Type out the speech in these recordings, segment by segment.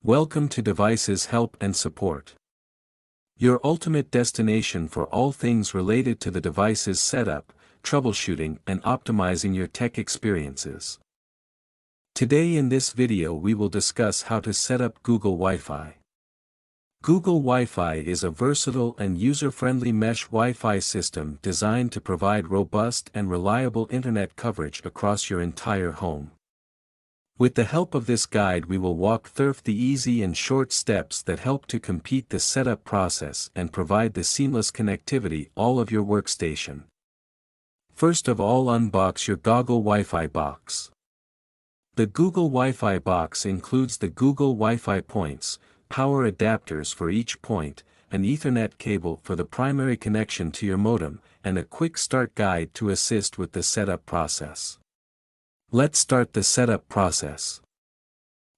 Welcome to Devices Help and Support, your ultimate destination for all things related to the device's setup, troubleshooting and optimizing your tech experiences. Today in this video we will discuss how to set up Google Wi-Fi. Google Wi-Fi is a versatile and user-friendly mesh Wi-Fi system designed to provide robust and reliable internet coverage across your entire home. With the help of this guide we will walk through the easy and short steps that help to complete the setup process and provide the seamless connectivity all of your workstation. First of all, unbox your Google Wi-Fi box. The Google Wi-Fi box includes the Google Wi-Fi points, power adapters for each point, an Ethernet cable for the primary connection to your modem, and a quick start guide to assist with the setup process. Let's start the setup process.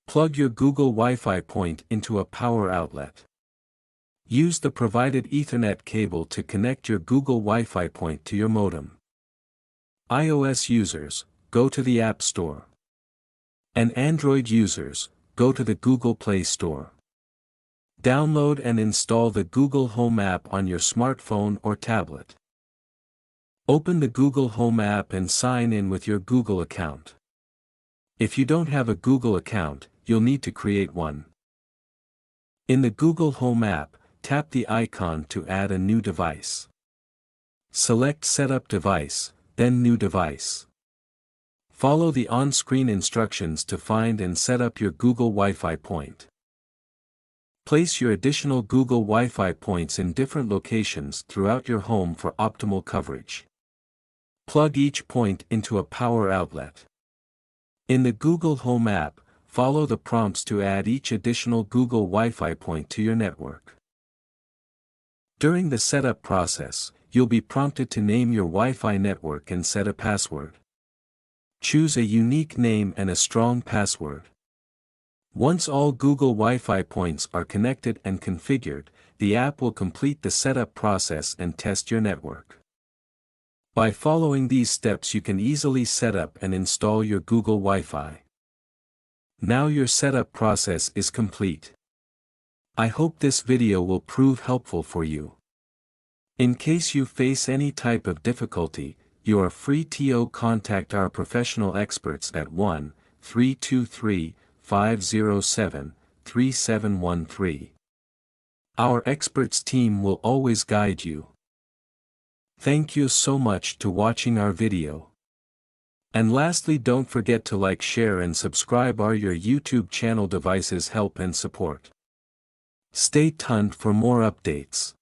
Plug your Google Wi-Fi point into a power outlet. Use the provided Ethernet cable to connect your Google Wi-Fi point to your modem. iOS users, go to the App Store. And Android users, go to the Google Play Store. Download and install the Google Home app on your smartphone or tablet. Open the Google Home app and sign in with your Google account. If you don't have a Google account, you'll need to create one. In the Google Home app, tap the icon to add a new device. Select Setup Device, then New Device. Follow the on-screen instructions to find and set up your Google Wi-Fi point. Place your additional Google Wi-Fi points in different locations throughout your home for optimal coverage. Plug each point into a power outlet. In the Google Home app, follow the prompts to add each additional Google Wi-Fi point to your network. During the setup process, you'll be prompted to name your Wi-Fi network and set a password. Choose a unique name and a strong password. Once all Google Wi-Fi points are connected and configured, the app will complete the setup process and test your network. By following these steps you can easily set up and install your Google Wi-Fi. Now your setup process is complete. I hope this video will prove helpful for you. In case you face any type of difficulty, you are free to contact our professional experts at 1-323-507-3713. Our experts team will always guide you. Thank you so much to watching our video. And lastly, don't forget to like, share and subscribe our your YouTube channel Devices Help and Support. Stay tuned for more updates.